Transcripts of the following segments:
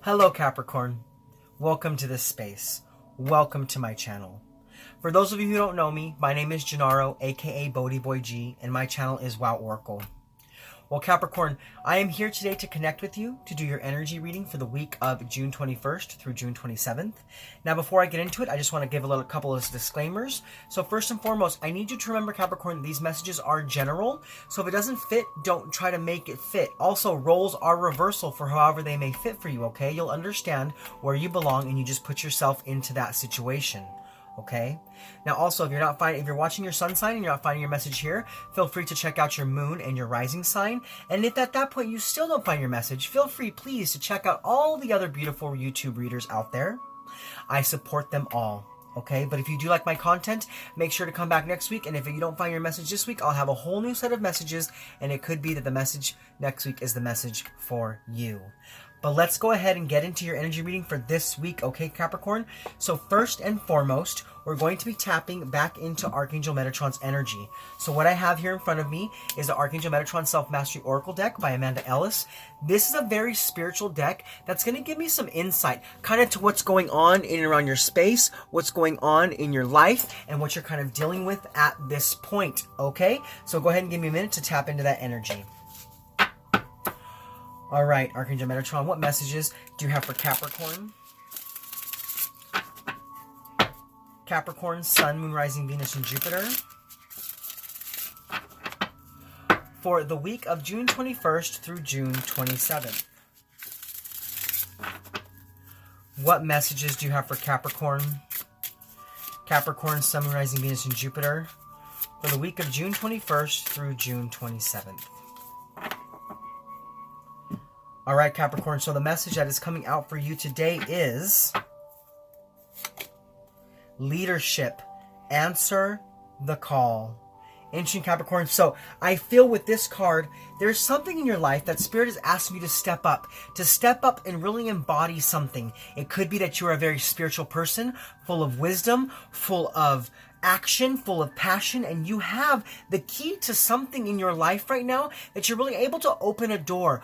Hello Capricorn, welcome to this space, welcome to my channel. For those of you who don't know me, my name is Gennaro, aka BhodiBoy G, and my channel is Wow Oracle. Well Capricorn, I am here today to connect with you to do your energy reading for the week of June 21st through June 27th. Now before I get into it, I just want to give a couple of disclaimers. So first and foremost, I need you to remember Capricorn, these messages are general. So if it doesn't fit, don't try to make it fit. Also, roles are reversal for however they may fit for you, okay? You'll understand where you belong and you just put yourself into that situation. Okay. Now also, if you're watching your sun sign and you're not finding your message here, feel free to check out your moon and your rising sign. And if at that point you still don't find your message, feel free please to check out all the other beautiful YouTube readers out there. I support them all. Okay, but if you do like my content, make sure to come back next week. And if you don't find your message this week, I'll have a whole new set of messages. And it could be that the message next week is the message for you. But let's go ahead and get into your energy reading for this week, okay, Capricorn? So first and foremost, we're going to be tapping back into Archangel Metatron's energy. So what I have here in front of me is the Archangel Metatron Self-Mastery Oracle deck by Amanda Ellis. This is a very spiritual deck that's going to give me some insight kind of to what's going on in and around your space, what's going on in your life, and what you're kind of dealing with at this point, okay? So go ahead and give me a minute to tap into that energy. All right, Archangel Metatron, what messages do you have for Capricorn? Capricorn, Sun, Moon, Rising, Venus, and Jupiter. For the week of June 21st through June 27th. What messages do you have for Capricorn? Capricorn, Sun, Moon, Rising, Venus, and Jupiter. For the week of June 21st through June 27th. All right, Capricorn, so the message that is coming out for you today is leadership. Answer the call. Ancient Capricorn. So I feel with this card, there's something in your life that Spirit is asking you to step up and really embody something. It could be that you're a very spiritual person, full of wisdom, full of action, full of passion, and you have the key to something in your life right now that you're really able to open a door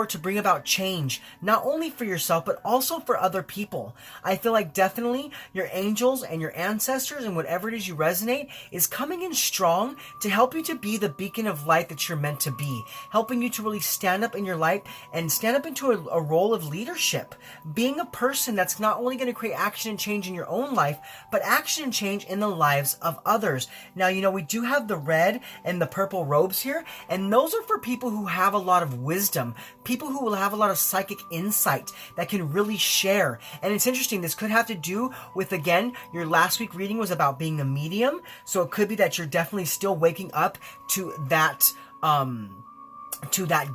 to bring about change, not only for yourself, but also for other people. I feel like definitely your angels and your ancestors and whatever it is you resonate is coming in strong to help you to be the beacon of light that you're meant to be, helping you to really stand up in your light and stand up into a role of leadership, being a person that's not only going to create action and change in your own life, but action and change in the lives of others. Now, you know, we do have the red and the purple robes here, and those are for people who have a lot of wisdom, people who will have a lot of psychic insight that can really share. And it's interesting, this could have to do with, again, your last week reading was about being a medium, so it could be that you're definitely still waking up to that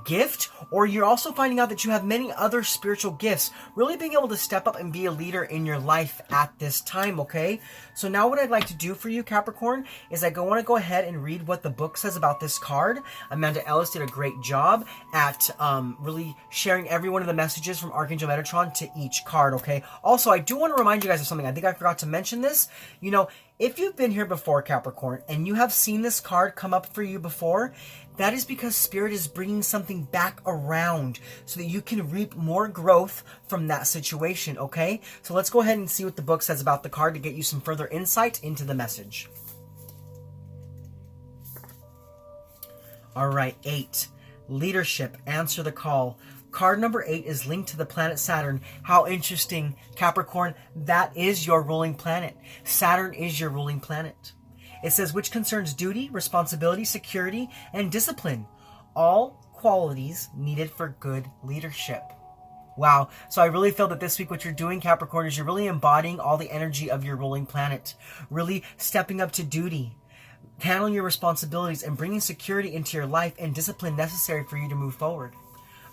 gift, or you're also finding out that you have many other spiritual gifts, really being able to step up and be a leader in your life at this time, okay? So now what I'd like to do for you, Capricorn, is I want to go ahead and read what the book says about this card. Amanda Ellis did a great job at really sharing every one of the messages from Archangel Metatron to each card, okay? Also, I do want to remind you guys of something. I think I forgot to mention this. You know, if you've been here before, Capricorn, and you have seen this card come up for you before, that is because Spirit is bringing something back around so that you can reap more growth from that situation, okay? So let's go ahead and see what the book says about the card to get you some further insight into the message. All right, 8. Leadership. Answer the call. Card number 8 is linked to the planet Saturn. How interesting, Capricorn. That is your ruling planet. Saturn is your ruling planet. It says, which concerns duty, responsibility, security, and discipline. All qualities needed for good leadership. Wow. So I really feel that this week what you're doing, Capricorn, is you're really embodying all the energy of your ruling planet. Really stepping up to duty, handling your responsibilities, and bringing security into your life and discipline necessary for you to move forward.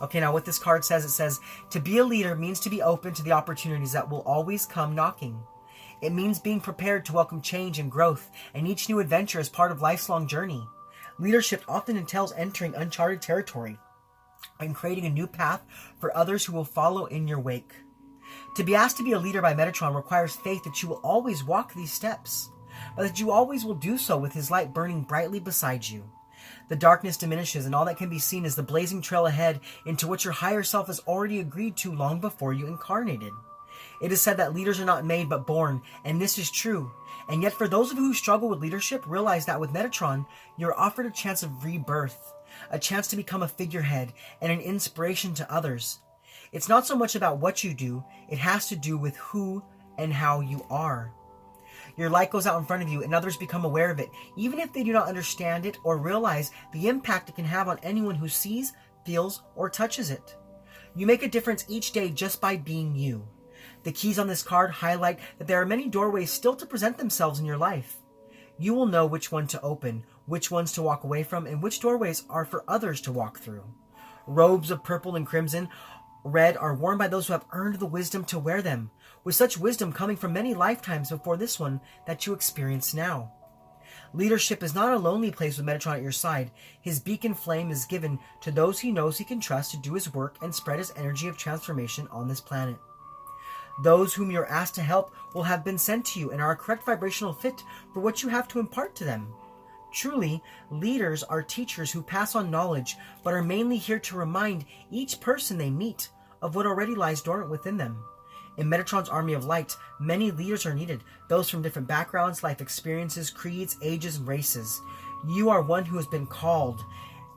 Okay, now what this card says, it says, to be a leader means to be open to the opportunities that will always come knocking. It means being prepared to welcome change and growth, and each new adventure is part of life's long journey. Leadership often entails entering uncharted territory and creating a new path for others who will follow in your wake. To be asked to be a leader by Metatron requires faith that you will always walk these steps, but that you always will do so with his light burning brightly beside you. The darkness diminishes, and all that can be seen is the blazing trail ahead into which your higher self has already agreed to long before you incarnated. It is said that leaders are not made but born, and this is true. And yet for those of you who struggle with leadership, realize that with Metatron, you're offered a chance of rebirth, a chance to become a figurehead and an inspiration to others. It's not so much about what you do, it has to do with who and how you are. Your light goes out in front of you and others become aware of it, even if they do not understand it or realize the impact it can have on anyone who sees, feels, or touches it. You make a difference each day just by being you. The keys on this card highlight that there are many doorways still to present themselves in your life. You will know which one to open, which ones to walk away from, and which doorways are for others to walk through. Robes of purple and crimson, red are worn by those who have earned the wisdom to wear them, with such wisdom coming from many lifetimes before this one that you experience now. Leadership is not a lonely place with Metatron at your side. His beacon flame is given to those he knows he can trust to do his work and spread his energy of transformation on this planet. Those whom you are asked to help will have been sent to you and are a correct vibrational fit for what you have to impart to them. Truly, leaders are teachers who pass on knowledge, but are mainly here to remind each person they meet of what already lies dormant within them. In Metatron's army of light, many leaders are needed, those from different backgrounds, life experiences, creeds, ages, and races. You are one who has been called.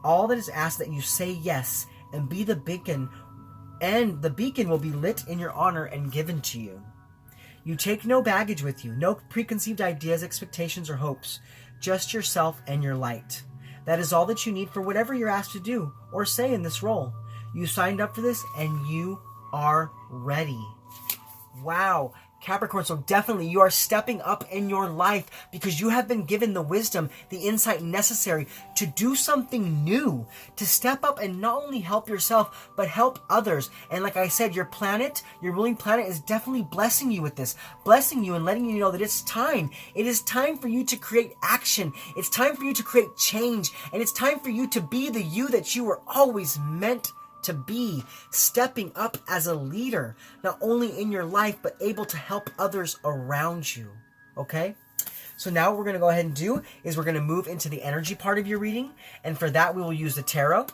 All that is asked that you say yes and be the beacon, and the beacon will be lit in your honor and given to you. You take no baggage with you, no preconceived ideas, expectations, or hopes, just yourself and your light. That is all that you need for whatever you're asked to do or say in this role. You signed up for this and you are ready. Wow, Capricorn, so definitely you are stepping up in your life because you have been given the wisdom, the insight necessary to do something new, to step up and not only help yourself, but help others. And like I said, your planet, your ruling planet is definitely blessing you with this, blessing you and letting you know that it's time. It is time for you to create action. It's time for you to create change. And it's time for you to be the you that you were always meant to be, stepping up as a leader, not only in your life, but able to help others around you. Okay? So now what we're going to go ahead and do is we're going to move into the energy part of your reading. And for that, we will use the tarot.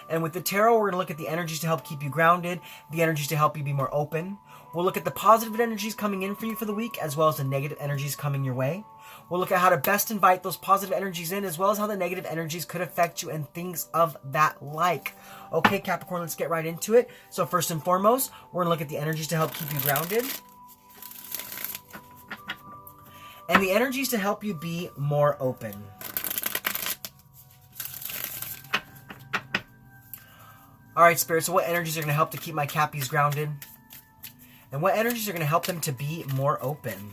And with the tarot, we're going to look at the energies to help keep you grounded, the energies to help you be more open. We'll look at the positive energies coming in for you for the week, as well as the negative energies coming your way. We'll look at how to best invite those positive energies in, as well as how the negative energies could affect you and things of that like. Okay, Capricorn, let's get right into it. So first and foremost, we're going to look at the energies to help keep you grounded. And the energies to help you be more open. Alright, Spirit, so what energies are going to help to keep my Cappies grounded? And what energies are going to help them to be more open?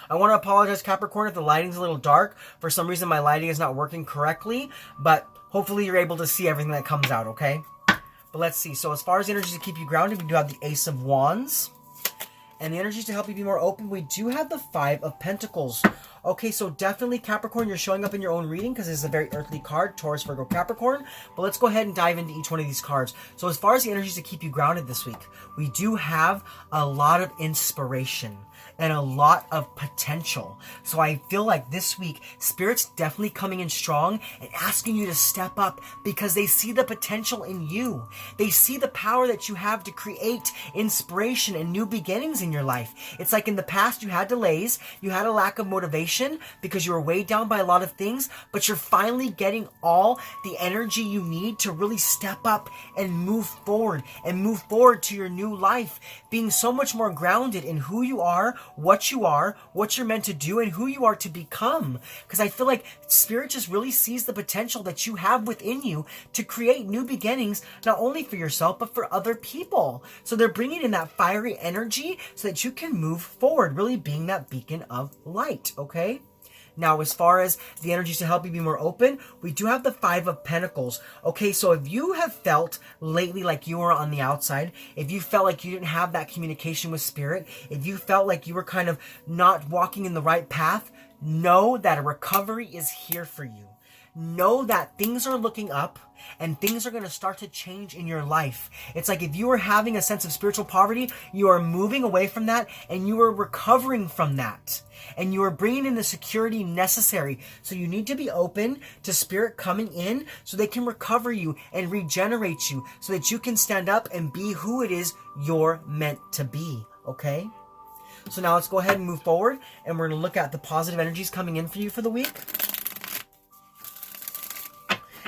I want to apologize, Capricorn, if the lighting's a little dark. For some reason, my lighting is not working correctly, but hopefully you're able to see everything that comes out, okay? But let's see. So as far as the energies to keep you grounded, we do have the Ace of Wands. And the energies to help you be more open, we do have the Five of Pentacles. Okay, so definitely, Capricorn, you're showing up in your own reading because it's a very earthly card, Taurus, Virgo, Capricorn. But let's go ahead and dive into each one of these cards. So as far as the energies to keep you grounded this week, we do have a lot of inspiration and a lot of potential. So I feel like this week, Spirit's definitely coming in strong and asking you to step up because they see the potential in you. They see the power that you have to create inspiration and new beginnings in your life. It's like in the past, you had delays, you had a lack of motivation because you were weighed down by a lot of things, but you're finally getting all the energy you need to really step up and move forward to your new life, being so much more grounded in who you are, what you're meant to do, and who you are to become. Because I feel like Spirit just really sees the potential that you have within you to create new beginnings, not only for yourself, but for other people. So they're bringing in that fiery energy so that you can move forward, really being that beacon of light, okay? Now, as far as the energies to help you be more open, we do have the Five of Pentacles. Okay, so if you have felt lately like you were on the outside, if you felt like you didn't have that communication with Spirit, if you felt like you were kind of not walking in the right path, know that a recovery is here for you. Know that things are looking up and things are going to start to change in your life. It's like if you were having a sense of spiritual poverty, you are moving away from that and you are recovering from that. And you are bringing in the security necessary. So you need to be open to spirit coming in so they can recover you and regenerate you so that you can stand up and be who it is you're meant to be. Okay? So now let's go ahead and move forward and we're going to look at the positive energies coming in for you for the week,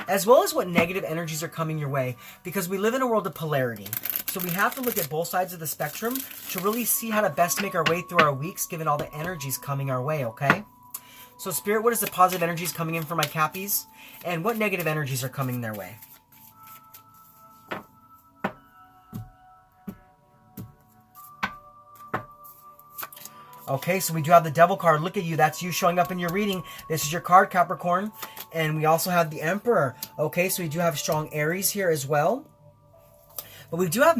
as well as what negative energies are coming your way, because we live in a world of polarity. So we have to look at both sides of the spectrum to really see how to best make our way through our weeks, given all the energies coming our way, okay? So Spirit, what is the positive energies coming in for my Cappies? And what negative energies are coming their way? Okay, so we do have the Devil card. Look at you. That's you showing up in your reading. This is your card, Capricorn. And we also have the Emperor. Okay, so we do have strong Aries here as well. But we do have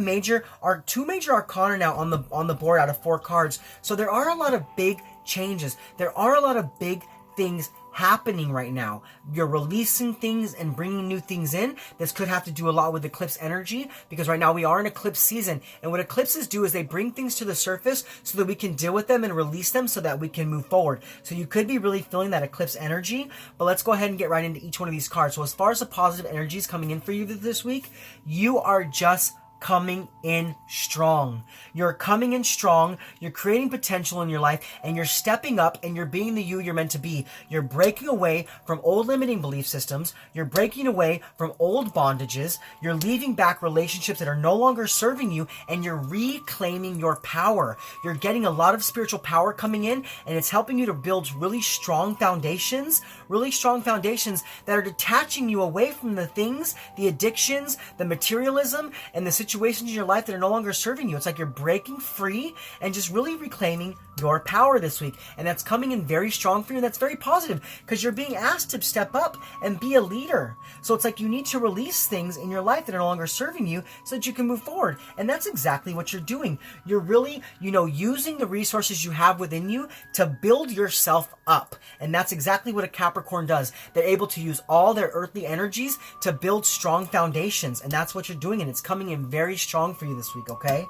two major arcana now on the board out of 4 cards. So there are a lot of big changes. There are a lot of big things happening right now. You're releasing things and bringing new things in. This could have to do a lot with eclipse energy, because right now we are in eclipse season. And what eclipses do is they bring things to the surface so that we can deal with them and release them so that we can move forward. So you could be really feeling that eclipse energy, but let's go ahead and get right into each one of these cards. So as far as the positive energies coming in for you this week, you are just coming in strong. You're coming in strong. You're creating potential in your life, and you're stepping up and you're being the you you're meant to be. You're breaking away from old limiting belief systems. You're breaking away from old bondages. You're leaving back relationships that are no longer serving you, and you're reclaiming your power. You're getting a lot of spiritual power coming in, and it's helping you to build really strong foundations that are detaching you away from the things, the addictions, the materialism, and the situations in your life that are no longer serving you. It's like you're breaking free and just really reclaiming your power this week. And that's coming in very strong for you. And that's very positive, because you're being asked to step up and be a leader. So it's like you need to release things in your life that are no longer serving you so that you can move forward. And that's exactly what you're doing. You're really, using the resources you have within you to build yourself up. And that's exactly what a Capricorn does. They're able to use all their earthly energies to build strong foundations. And that's what you're doing. And it's coming in very strong for you this week, okay?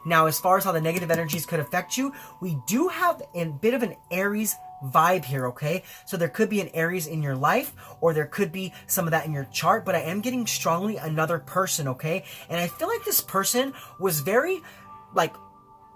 Now, as far as how the negative energies could affect you, we do have a bit of an Aries vibe here, okay? So there could be an Aries in your life, or there could be some of that in your chart, but I am getting strongly another person, okay? And I feel like this person was very,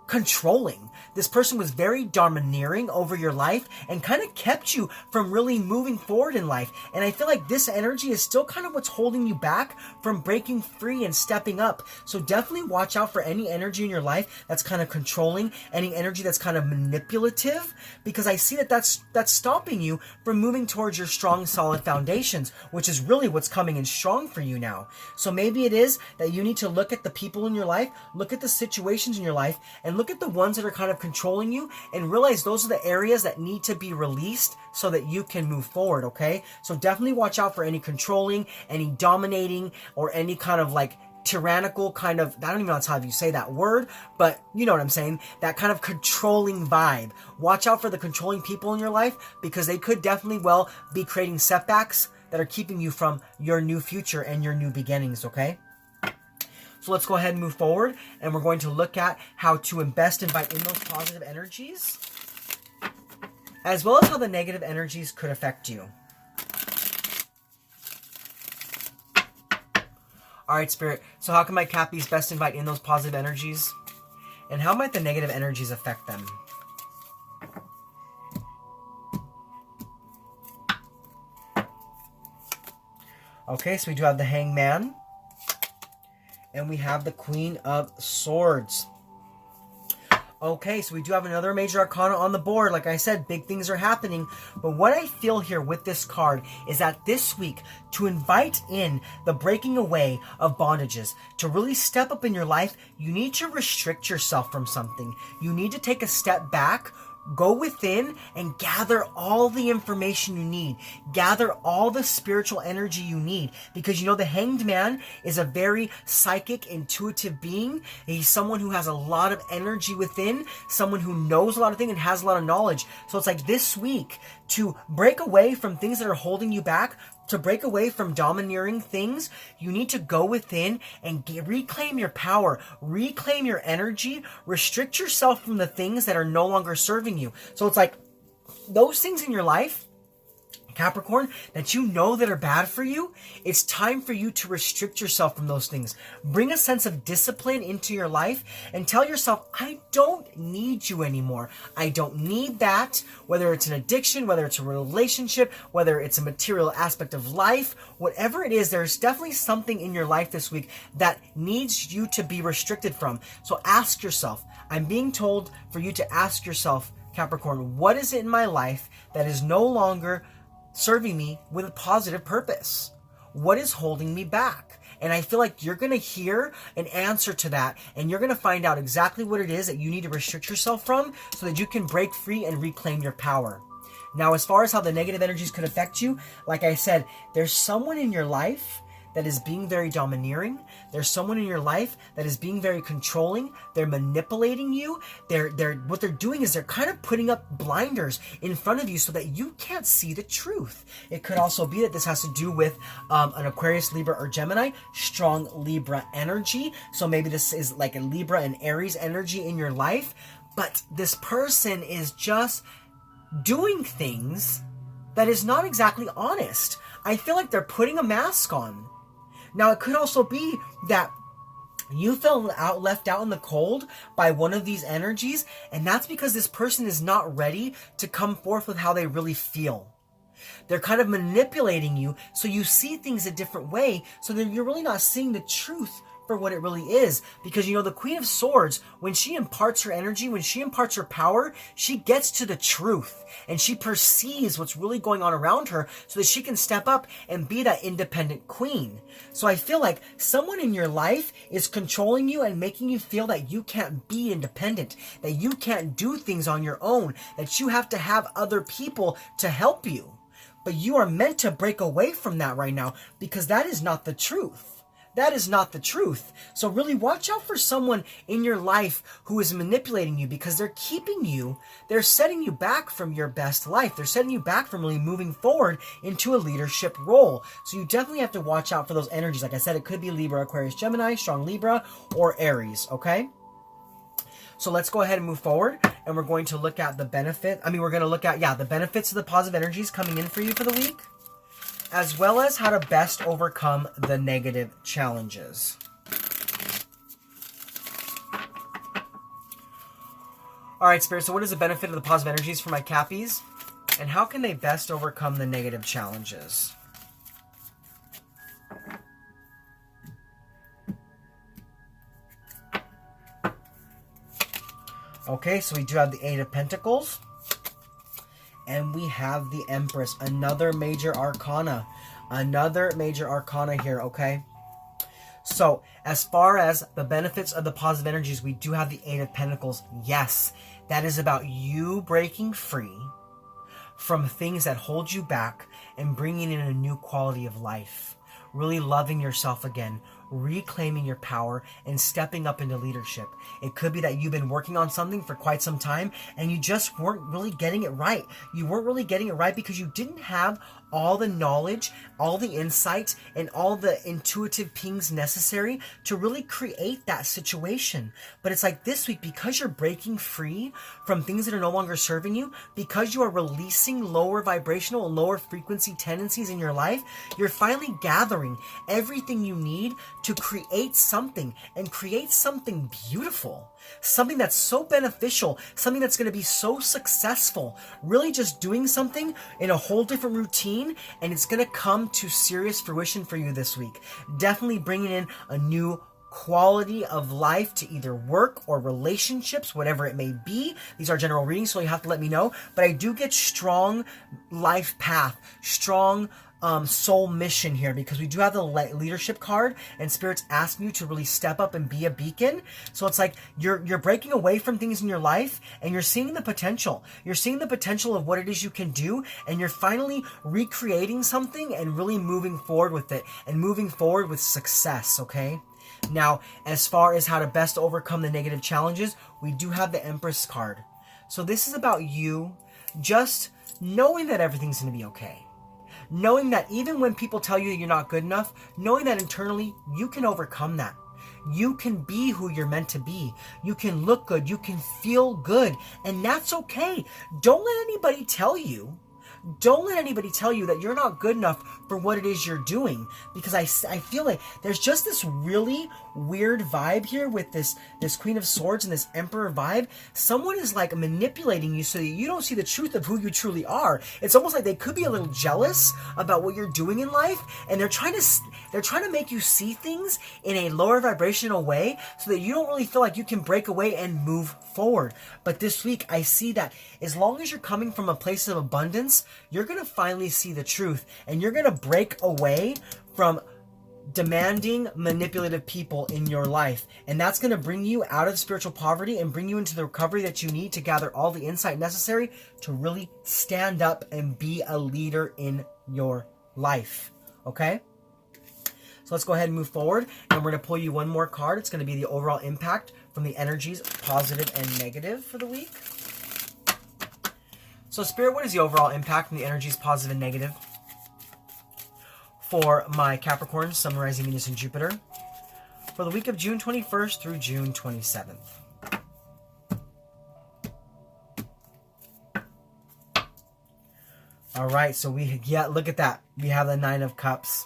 controlling. This person was very domineering over your life and kind of kept you from really moving forward in life. And I feel like this energy is still kind of what's holding you back from breaking free and stepping up. So definitely watch out for any energy in your life that's kind of controlling, any energy that's kind of manipulative, because I see that that's stopping you from moving towards your strong, solid foundations, which is really what's coming in strong for you now. So maybe it is that you need to look at the people in your life, look at the situations in your life, and look at the ones that are kind of controlling you, and realize those are the areas that need to be released so that you can move forward, okay? So definitely watch out for any controlling, any dominating, or any kind of tyrannical kind of, I don't even know how you say that word, but you know what I'm saying, that kind of controlling vibe. Watch out for the controlling people in your life, because they could definitely be creating setbacks that are keeping you from your new future and your new beginnings, okay? So let's go ahead and move forward, and we're going to look at how to best invite in those positive energies, as well as how the negative energies could affect you. All right, Spirit. So how can my Cappies best invite in those positive energies? And how might the negative energies affect them? Okay, so we do have the Hangman. And we have the Queen of Swords. Okay, so we do have another major arcana on the board. Like I said, big things are happening. But what I feel here with this card is that this week, to invite in the breaking away of bondages, to really step up in your life, you need to restrict yourself from something. You need to take a step back, go within, and gather all the information you need. Gather all the spiritual energy you need. Because the Hanged Man is a very psychic, intuitive being. He's someone who has a lot of energy within, someone who knows a lot of things and has a lot of knowledge. So it's like this week, to break away from things that are holding you back, to break away from domineering things, you need to go within and reclaim your power, reclaim your energy, restrict yourself from the things that are no longer serving you. So it's like those things in your life, Capricorn, that you know that are bad for you, it's time for you to restrict yourself from those things. Bring a sense of discipline into your life and tell yourself, I don't need you anymore. I don't need that, whether it's an addiction, whether it's a relationship, whether it's a material aspect of life, whatever it is, there's definitely something in your life this week that needs you to be restricted from. So ask yourself, I'm being told for you to ask yourself, Capricorn, what is it in my life that is no longer serving me with a positive purpose? What is holding me back? And I feel like you're going to hear an answer to that, and you're going to find out exactly what it is that you need to restrict yourself from so that you can break free and reclaim your power. Now, as far as how the negative energies could affect you, like I said, there's someone in your life that is being very domineering. There's someone in your life that is being very controlling. They're manipulating you. What they're doing is they're kind of putting up blinders in front of you so that you can't see the truth. It could also be that this has to do with an Aquarius, Libra, or Gemini, strong Libra energy. So maybe this is like a Libra and Aries energy in your life. But this person is just doing things that is not exactly honest. I feel like they're putting a mask on. Now, it could also be that you felt left out in the cold by one of these energies, and that's because this person is not ready to come forth with how they really feel. They're kind of manipulating you so you see things a different way, so that you're really not seeing the truth for what it really is. Because, you know, the Queen of Swords, when she imparts her energy, when she imparts her power, she gets to the truth and she perceives what's really going on around her so that she can step up and be that independent queen. So I feel like someone in your life is controlling you and making you feel that you can't be independent, that you can't do things on your own, that you have to have other people to help you. But you are meant to break away from that right now, because that is not the truth. That is not the truth. So really watch out for someone in your life who is manipulating you, because they're keeping you, they're setting you back from your best life. They're setting you back from really moving forward into a leadership role. So you definitely have to watch out for those energies. Like I said, it could be Libra, Aquarius, Gemini, strong Libra, or Aries, okay? So let's go ahead and move forward, and we're going to look at the benefit. We're going to look at, the benefits of the positive energies coming in for you for the week, as well as how to best overcome the negative challenges. All right, Spirit, so what is the benefit of the positive energies for my Cappies? And how can they best overcome the negative challenges? Okay, so we do have the Eight of Pentacles. And we have the Empress, another major arcana. Another major arcana here, okay? So, as far as the benefits of the positive energies, we do have the Eight of Pentacles. Yes, that is about you breaking free from things that hold you back and bringing in a new quality of life. Really loving yourself again, reclaiming your power, and stepping up into leadership. It could be that you've been working on something for quite some time and you just weren't really getting it right. You weren't really getting it right because you didn't have all the knowledge, all the insights, and all the intuitive pings necessary to really create that situation. But it's like this week, because you're breaking free from things that are no longer serving you, because you are releasing lower vibrational and lower frequency tendencies in your life, you're finally gathering everything you need to create something, and create something beautiful. Something that's so beneficial, something that's going to be so successful. Really just doing something in a whole different routine, and it's going to come to serious fruition for you this week. Definitely bringing in a new quality of life to either work or relationships, whatever it may be. These are general readings, so you have to let me know. But I do get strong life path, strong soul mission here, because we do have the leadership card, and Spirit's asking you to really step up and be a beacon. So it's like you're breaking away from things in your life, and you're seeing the potential. You're seeing the potential of what it is you can do, and you're finally recreating something and really moving forward with it, and moving forward with success, okay? Now, as far as how to best overcome the negative challenges, we do have the Empress card. So this is about you just knowing that everything's going to be okay. Knowing that even when people tell you you're not good enough, knowing that internally you can overcome that. You can be who you're meant to be. You can look good. You can feel good. And that's okay. Don't let anybody tell you. Don't let anybody tell you that you're not good enough for what it is you're doing. Because I feel like there's just this really weird vibe here with this Queen of Swords and this Emperor vibe. Someone is like manipulating you so that you don't see the truth of who you truly are. It's almost like they could be a little jealous about what you're doing in life, and they're trying to make you see things in a lower vibrational way so that you don't really feel like you can break away and move forward. But this week I see that as long as you're coming from a place of abundance, you're going to finally see the truth, and you're going to break away from demanding, manipulative people in your life. And that's going to bring you out of spiritual poverty and bring you into the recovery that you need to gather all the insight necessary to really stand up and be a leader in your life. Okay? So let's go ahead and move forward, and we're going to pull you one more card. It's going to be the overall impact from the energies, positive and negative, for the week. So Spirit, what is the overall impact from the energies, positive and negative, for my Capricorn, Sun, Rising, Venus, and Jupiter for the week of June 21st through June 27th? All right, so look at that. We have the Nine of Cups.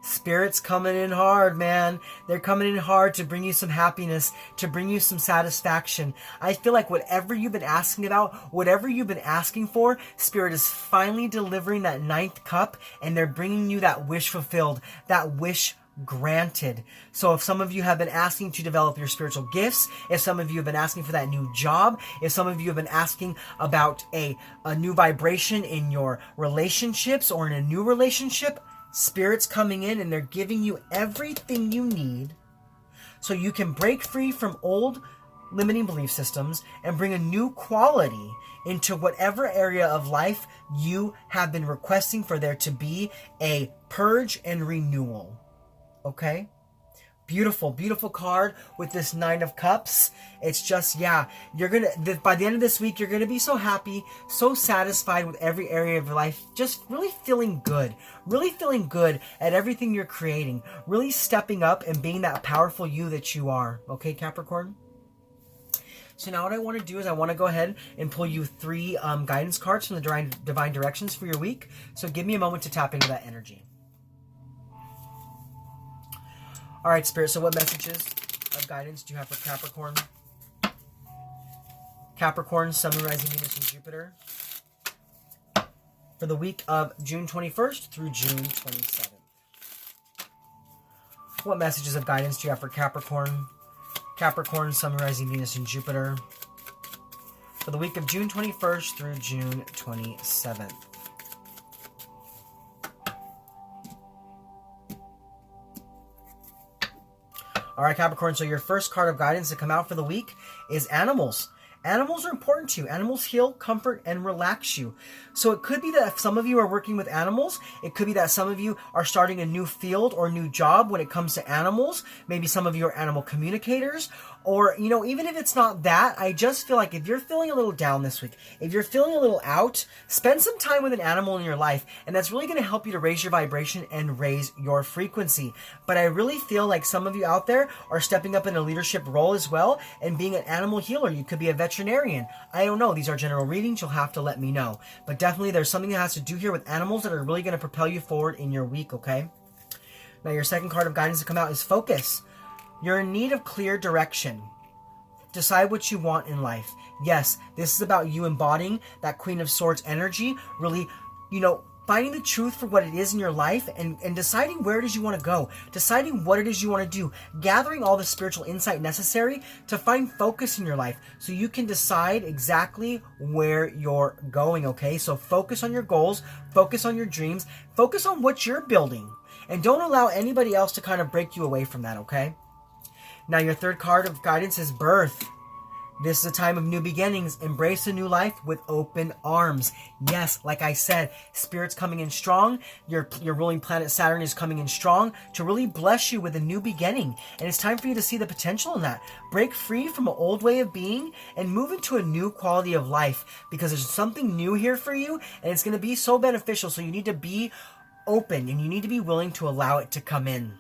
Spirit's coming in hard, man. They're coming in hard to bring you some happiness, to bring you some satisfaction. I feel like whatever you've been asking about, whatever you've been asking for, Spirit is finally delivering that ninth cup, and they're bringing you that wish fulfilled, that wish granted. So if some of you have been asking to develop your spiritual gifts, if some of you have been asking for that new job, if some of you have been asking about a new vibration in your relationships or in a new relationship, Spirit's coming in and they're giving you everything you need so you can break free from old limiting belief systems and bring a new quality into whatever area of life you have been requesting for there to be a purge and renewal. Okay? Beautiful, beautiful card with this Nine of Cups. It's just, by the end of this week, you're going to be so happy, so satisfied with every area of your life, just really feeling good at everything you're creating, really stepping up and being that powerful you that you are. Okay, Capricorn? So now what I want to do is I want to go ahead and pull you 3 guidance cards from the divine directions for your week. So give me a moment to tap into that energy. All right, Spirit, so what messages of guidance do you have for Capricorn? Capricorn, Sun, Rising, Venus, and Jupiter for the week of June 21st through June 27th. What messages of guidance do you have for Capricorn? Capricorn, Sun, Rising, Venus, and Jupiter for the week of June 21st through June 27th. All right, Capricorn, so your first card of guidance to come out for the week is animals. Animals are important to you. Animals heal, comfort, and relax you. So it could be that if some of you are working with animals, it could be that some of you are starting a new field or new job when it comes to animals. Maybe some of you are animal communicators. Or, even if it's not that, I just feel like if you're feeling a little down this week, if you're feeling a little out, spend some time with an animal in your life, and that's really going to help you to raise your vibration and raise your frequency. But I really feel like some of you out there are stepping up in a leadership role as well and being an animal healer. You could be a veterinarian. I don't know. These are general readings. You'll have to let me know. But definitely there's something that has to do here with animals that are really going to propel you forward in your week, okay? Now your second card of guidance to come out is focus. You're in need of clear direction. Decide what you want in life. Yes, this is about you embodying that Queen of Swords energy, really, finding the truth for what it is in your life and deciding where it is you want to go, deciding what it is you want to do, gathering all the spiritual insight necessary to find focus in your life so you can decide exactly where you're going, okay? So focus on your goals, focus on your dreams, focus on what you're building, and don't allow anybody else to kind of break you away from that, okay? Now your third card of guidance is birth. This is a time of new beginnings. Embrace a new life with open arms. Yes, like I said, Spirit's coming in strong. Your ruling planet Saturn is coming in strong to really bless you with a new beginning. And it's time for you to see the potential in that. Break free from an old way of being and move into a new quality of life, because there's something new here for you and it's going to be so beneficial. So you need to be open and you need to be willing to allow it to come in.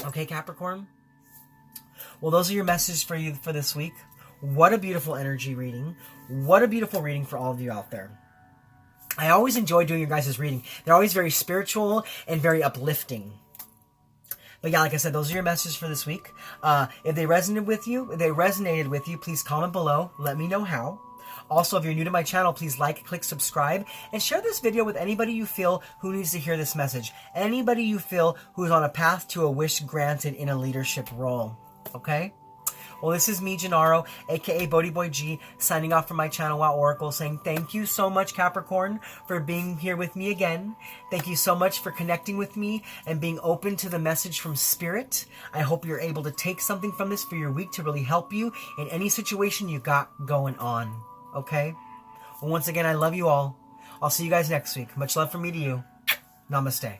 Okay, Capricorn? Well, those are your messages for you for this week. What a beautiful energy reading. What a beautiful reading for all of you out there. I always enjoy doing your guys' reading. They're always very spiritual and very uplifting. But yeah, like I said, those are your messages for this week. If they resonated with you, please comment below. Let me know how. Also, if you're new to my channel, please like, click subscribe, and share this video with anybody you feel who needs to hear this message. Anybody you feel who's on a path to a wish granted in a leadership role. Okay? Well, this is me, Gennaro, aka BhodiBoy G, signing off from my channel, Wow Oracle, saying thank you so much, Capricorn, for being here with me again. Thank you so much for connecting with me and being open to the message from Spirit. I hope you're able to take something from this for your week to really help you in any situation you got going on. Okay? Well, once again, I love you all. I'll see you guys next week. Much love from me to you. Namaste.